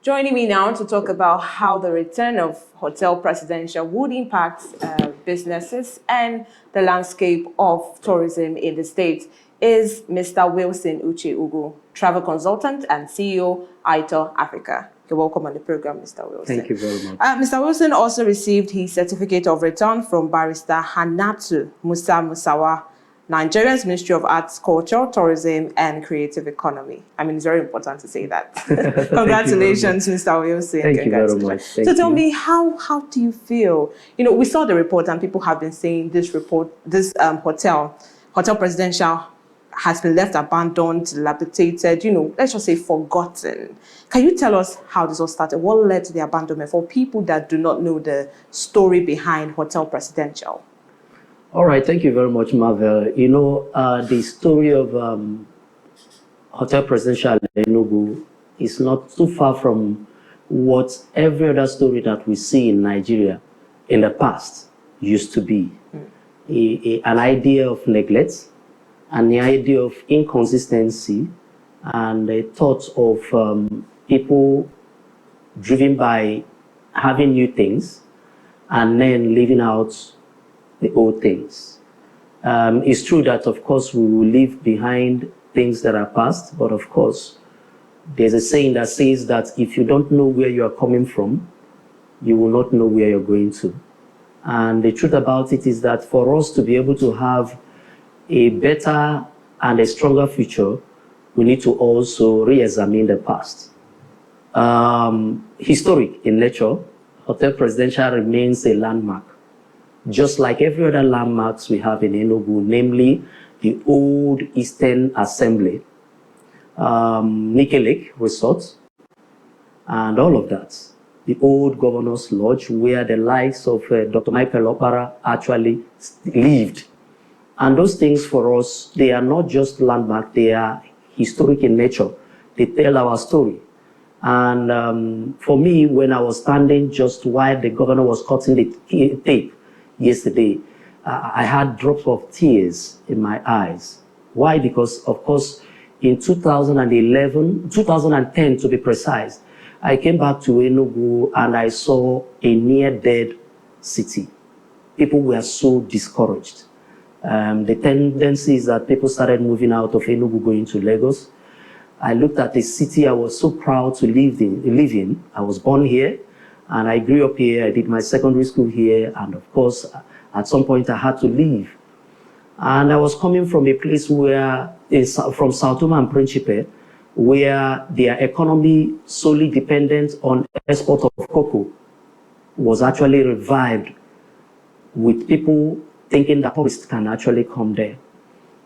Joining me now to talk about how the return of Hotel Presidential would impact businesses and the landscape of tourism in the state is Mr. Wilson Uche Ugwu, travel consultant and CEO, iTOur Africa. You're welcome on the program, Mr. Wilson. Thank you very much. Mr. Wilson also received his certificate of return from Barrister Hannatu Musa Musawa, Nigeria's Ministry of Arts, Culture, Tourism, and Creative Economy. I mean, it's very important to say that. Congratulations, Mr. Wilson. Thank you very much. Tell me, how do you feel? You know, we saw the report, and people have been saying this hotel Presidential, has been left abandoned, dilapidated, you know, let's just say forgotten. Can you tell us how this all started? What led to the abandonment for people that do not know the story behind Hotel Presidential? All right, thank you very much, Marvel. You know, the story of Hotel Presidential Enugu is not too far from what every other story that we see in Nigeria in the past used to be. An idea of neglect, and the idea of inconsistency, and the thought of people driven by having new things and then leaving out the old things. It's true that, of course, we will leave behind things that are past, but of course, there's a saying that says that if you don't know where you are coming from, you will not know where you're going to. And the truth about it is that for us to be able to have a better and a stronger future, we need to also re-examine the past. Historic in nature, Hotel Presidential remains a landmark, just like every other landmarks we have in Enugu, namely the old Eastern Assembly, Nike Lake Resort, and all of that. The old Governor's Lodge, where the likes of Dr. Michael Opara actually lived. And those things for us, they are not just landmark, they are historic in nature. They tell our story. And for me, when I was standing just while the governor was cutting the tape yesterday, I had drops of tears in my eyes. Why? Because, of course, in 2010 to be precise, I came back to Enugu and I saw a near-dead city. People were so discouraged. The tendency is that people started moving out of Enugu, going to Lagos. I looked at the city I was so proud to live in. I was born here, and I grew up here. I did my secondary school here, and of course, at some point I had to leave. And I was coming from a place where, from Sao Tome and Principe, where their economy solely dependent on export of cocoa was actually revived, with people thinking that tourists can actually come there.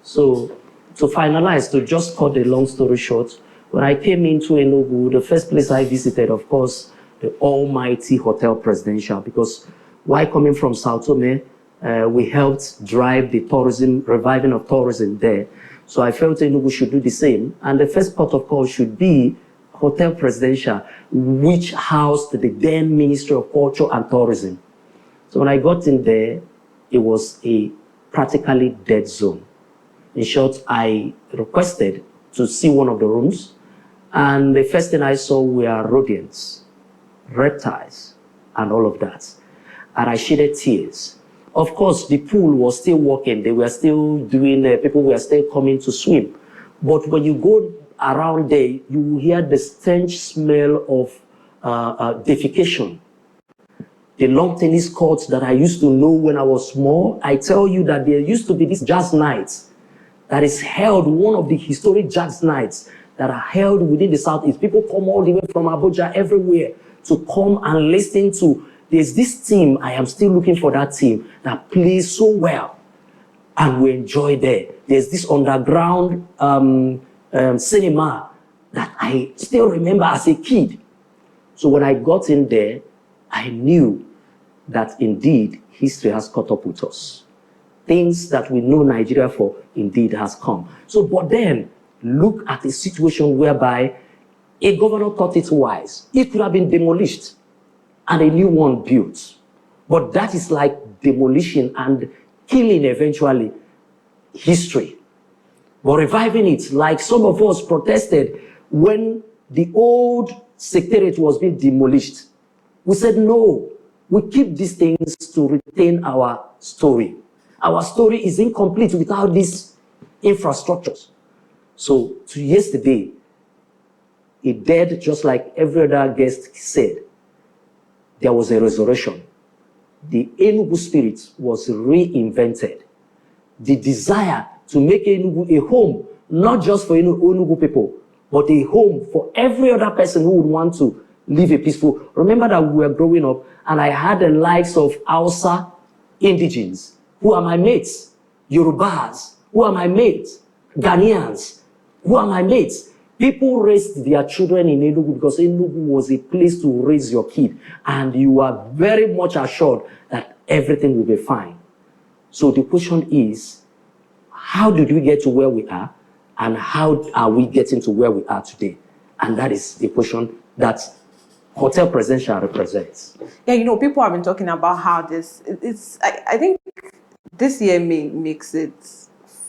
So to finalize, to just cut the long story short, when I came into Enugu, the first place I visited, of course, the almighty Hotel Presidential, because while coming from Sao Tome, we helped drive the tourism, reviving of tourism there. So I felt Enugu should do the same. And the first port of call should be Hotel Presidential, which housed the then Ministry of Culture and Tourism. So when I got in there, it was a practically dead zone. In short, I requested to see one of the rooms, and the first thing I saw were rodents, reptiles, and all of that. And I shedded tears. Of course, the pool was still working. They were still doing, people were still coming to swim. But when you go around there, you will hear the stench smell of defecation. The long tennis courts that I used to know when I was small, I tell you that there used to be this jazz nights that is held, one of the historic jazz nights that are held within the Southeast. People come all the way from Abuja, everywhere, to come and listen to. There's this team, I am still looking for that team, that plays so well, and we enjoy there. There's this underground cinema that I still remember as a kid. So when I got in there, I knew that indeed history has caught up with us. Things that we know Nigeria for indeed has come. So, but then look at a situation whereby a governor thought it wise. It could have been demolished and a new one built. But that is like demolition and killing eventually history. But reviving it, like some of us protested when the old secretariat was being demolished. We said, no, we keep these things to retain our story. Our story is incomplete without these infrastructures. So to yesterday, it died just like every other guest said. There was a resurrection. The Enugu spirit was reinvented. The desire to make Enugu a home, not just for Enugu people, but a home for every other person who would want to live a peaceful. Remember that we were growing up and I had the likes of Hausa indigenes, who are my mates, Yorubas, who are my mates, Ghanaians, who are my mates. People raised their children in Enugu because Enugu was a place to raise your kid, and you are very much assured that everything will be fine. So the question is, how did we get to where we are, and how are we getting to where we are today? And that is the question that Hotel Presidential represents. Yeah, you know, people have been talking about how I think this year makes it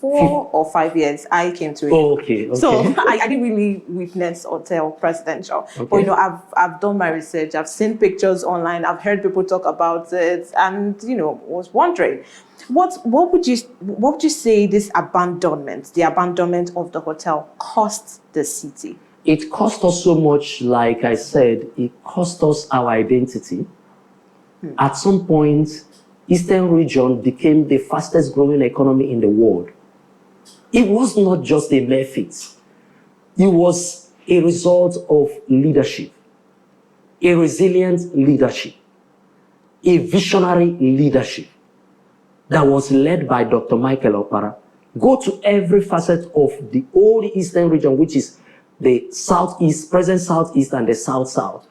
4 or 5 years I came to it. Oh, okay. So I didn't really witness Hotel Presidential. Okay. But, you know, I've done my research. I've seen pictures online. I've heard people talk about it. And, you know, was wondering, what would you say this abandonment, the abandonment of the hotel, cost the city? It cost us so much, like I said, it cost us our identity. At some point, Eastern region became the fastest growing economy in the world. It was not just a mere feat. It was a result of leadership, a resilient leadership, a visionary leadership that was led by Dr. Michael Opara. Go to every facet of the old Eastern region, which is the Southeast, present Southeast and the South-South.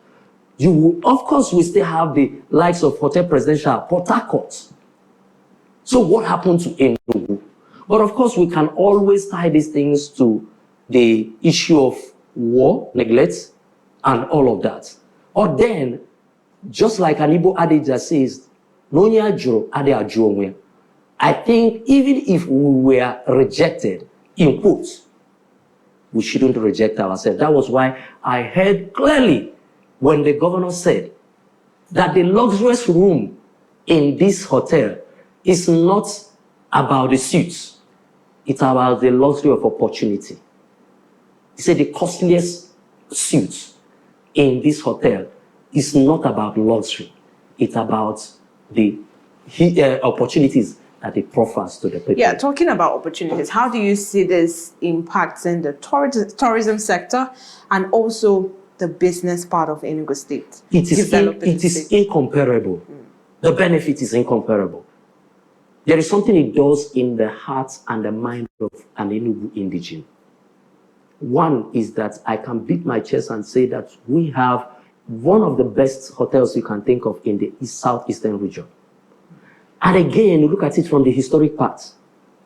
You will, of course, we still have the likes of Hotel Presidential, Port Harcourt. So what happened to Enugu? But of course, we can always tie these things to the issue of war, neglect, and all of that. Or then, just like an Igbo adage that says, "Nonya juro ade ajuonwe." I think even if we were rejected, in quotes, we shouldn't reject ourselves. That was why I heard clearly when the governor said that the luxurious room in this hotel is not about the suites. It's about the luxury of opportunity. He said the costliest suite in this hotel is not about luxury. It's about the opportunities that it proffers to the people. Yeah, talking about opportunities, how do you see this impacting the tourism sector and also the business part of Enugu State? It is incomparable. The benefit is incomparable. There is something it does in the heart and the mind of an Enugu indigene. One is that I can beat my chest and say that we have one of the best hotels you can think of in the southeastern region. And again, look at it from the historic part.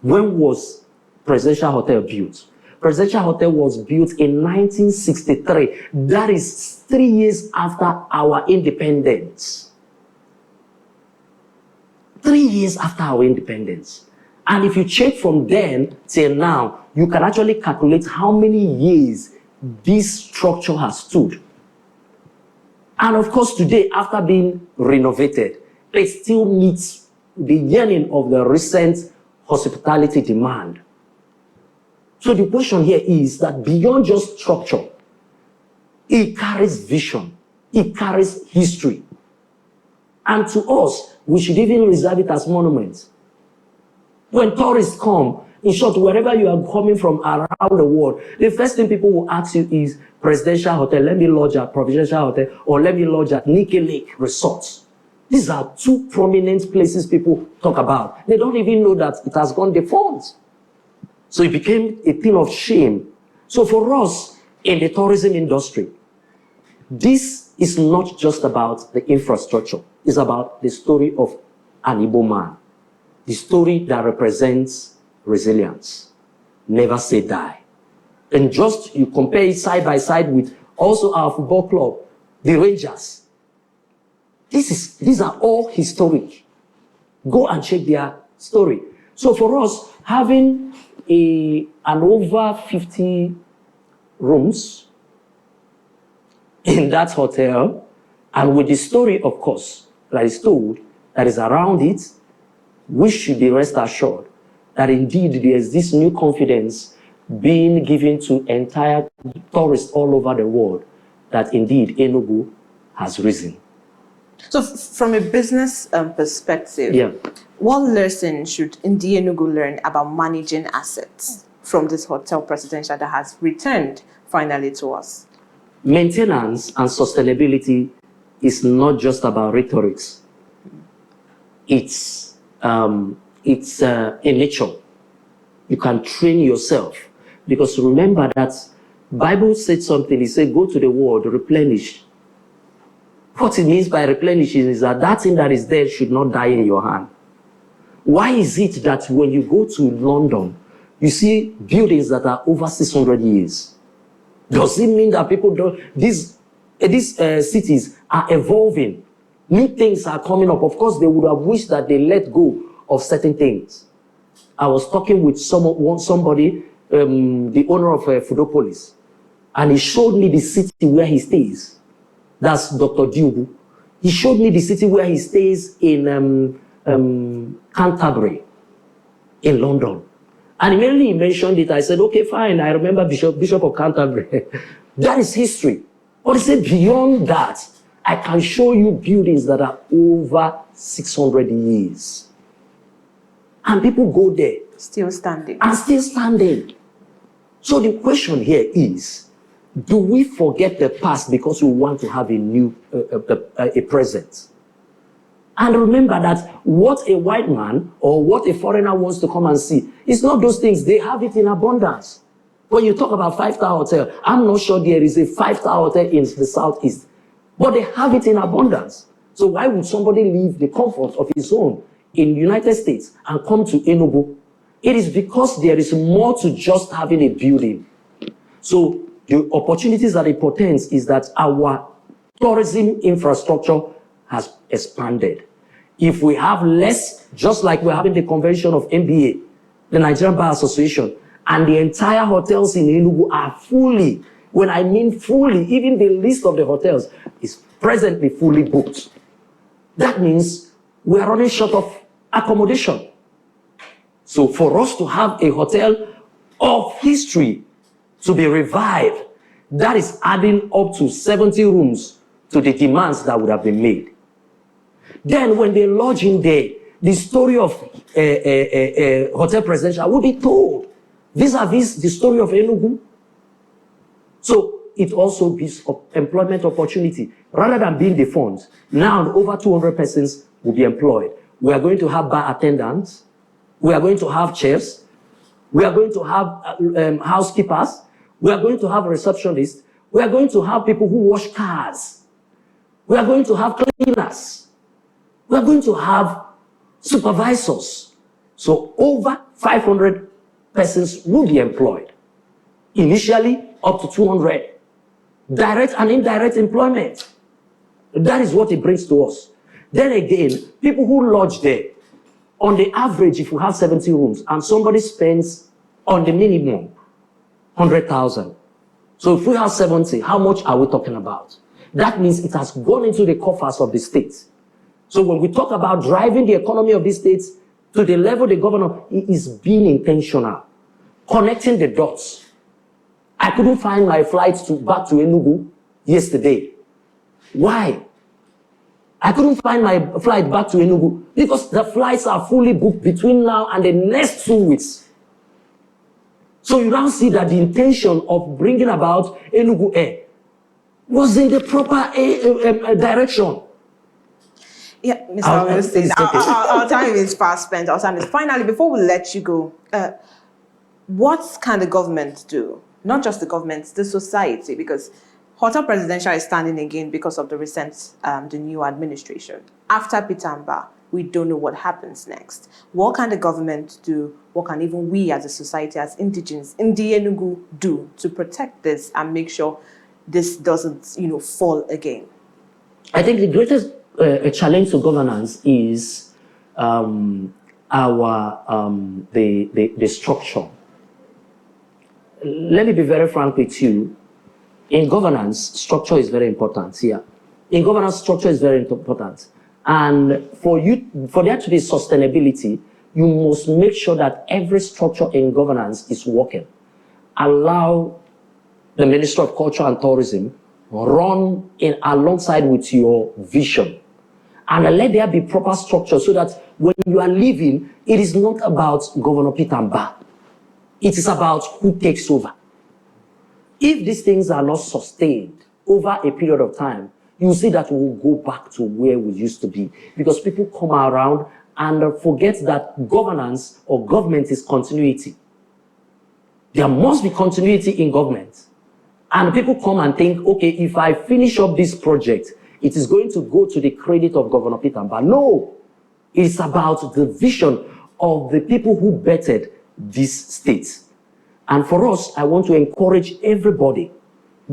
When was Presidential Hotel built? Presidential Hotel was built in 1963. That is 3 years after our independence. 3 years after our independence. And if you check from then till now, you can actually calculate how many years this structure has stood. And of course, today, after being renovated, it still meets the yearning of the recent hospitality demand. So the question here is that beyond just structure, it carries vision, it carries history. And to us, we should even reserve it as monuments. When tourists come, in short, wherever you are coming from around the world, the first thing people will ask you is Presidential Hotel, let me lodge at Presidential Hotel, or let me lodge at Nike Lake Resorts. These are two prominent places people talk about. They don't even know that it has gone defunct. So it became a thing of shame. So for us in the tourism industry, this is not just about the infrastructure. It's about the story of an Igbo man. The story that represents resilience. Never say die. And just you compare it side by side with also our football club, the Rangers. These are all historic. Go and check their story. So for us, having an over 50 rooms in that hotel, and with the story, of course, that is told, that is around it, we should be rest assured that indeed there is this new confidence being given to entire tourists all over the world that indeed Enugu has risen. So from a business perspective, Yeah. what lesson should Enugu learn about managing assets from this hotel presidential that has returned finally to us? Maintenance and sustainability is not just about rhetorics. It's a nature. You can train yourself, because remember that Bible said something. It said, "Go to the world, replenish." What it means by replenishing is that that thing that is there should not die in your hand. Why is it that when you go to London, you see buildings that are over 600 years? Does it mean that people don't? These cities are evolving. New things are coming up. Of course, they would have wished that they let go of certain things. I was talking with somebody, the owner of Fudopolis, and he showed me the city where he stays. That's Dr. Uche. He showed me the city where he stays in Canterbury, in London. And immediately he mentioned it. I said, okay, fine. I remember Bishop of Canterbury. That is history. But he said, beyond that, I can show you buildings that are over 600 years. And people go there. Still standing. And still standing. So the question here is, do we forget the past because we want to have a new, a present? And remember that what a white man or what a foreigner wants to come and see, it's not those things. They have it in abundance. When you talk about five-star hotel, I'm not sure there is a five-star hotel in the southeast, but they have it in abundance. So why would somebody leave the comfort of his home in the United States and come to Enugu? It is because there is more to just having a building. So the opportunities that it portends is that our tourism infrastructure has expanded. If we have less, just like we're having the convention of NBA, the Nigerian Bar Association, and the entire hotels in Enugu are fully, when I mean fully, even the list of the hotels is presently fully booked. That means we are running short of accommodation. So for us to have a hotel of history to be revived, that is adding up to 70 rooms to the demands that would have been made. Then when they lodge in there, the story of Hotel Presidential will be told vis-a-vis the story of Enugu. So it also gives employment opportunity. Rather than being the funds, now over 200 persons will be employed. We are going to have bar attendants. We are going to have chefs. We are going to have housekeepers. We are going to have receptionists. We are going to have people who wash cars. We are going to have cleaners. We are going to have supervisors. So over 500 persons will be employed. Initially, up to 200. Direct and indirect employment. That is what it brings to us. Then again, people who lodge there, on the average, if we have 70 rooms and somebody spends on the minimum 100,000. So if we have 70, how much are we talking about? That means it has gone into the coffers of the state. So when we talk about driving the economy of these states to the level the governor is being intentional, connecting the dots. I couldn't find my flight back to Enugu yesterday. Why? I couldn't find my flight back to Enugu because the flights are fully booked between now and the next 2 weeks. So you now see that the intention of bringing about Enugu Air was in the proper direction. Yeah, Mr. Wilson, our time is fast spent. Our time is finally, before we let you go, what can the government do? Not just the government, the society, because Hotel Presidential is standing again because of the recent, the new administration. After Peter Mbah, we don't know what happens next. What can the government do? What can even we as a society, as indigenes in the Enugu do to protect this and make sure this doesn't, fall again? I think the greatest challenge to governance is the structure. Let me be very frank with you. In governance, structure is very important here. In governance, structure is very important. And for there to be sustainability, you must make sure that every structure in governance is working. Allow the Ministry of Culture and Tourism run in alongside with your vision. And let there be proper structure so that when you are leaving, it is not about Governor Peter Mbah. It is about who takes over. If these things are not sustained over a period of time, you see that we'll go back to where we used to be, because people come around and forget that governance or government is continuity. There must be continuity in government. And people come and think, okay, if I finish up this project, it is going to go to the credit of Governor Peter Mbah. No, it's about the vision of the people who bettered this state. And for us, I want to encourage everybody,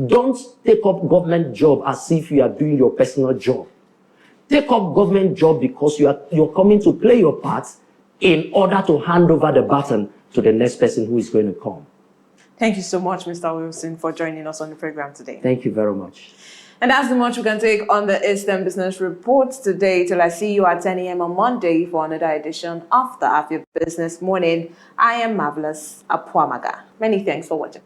don't take up government job as if you are doing your personal job. Take up government job because you're coming to play your part in order to hand over the baton to the next person who is going to come. Thank you so much, Mr. Wilson, for joining us on the program today. Thank you very much. And that's the much we can take on the Eastern Business Report today. Till I see you at 10 a.m. on Monday for another edition of the Afia Business Morning. I am Marvelous Apwamaga. Many thanks for watching.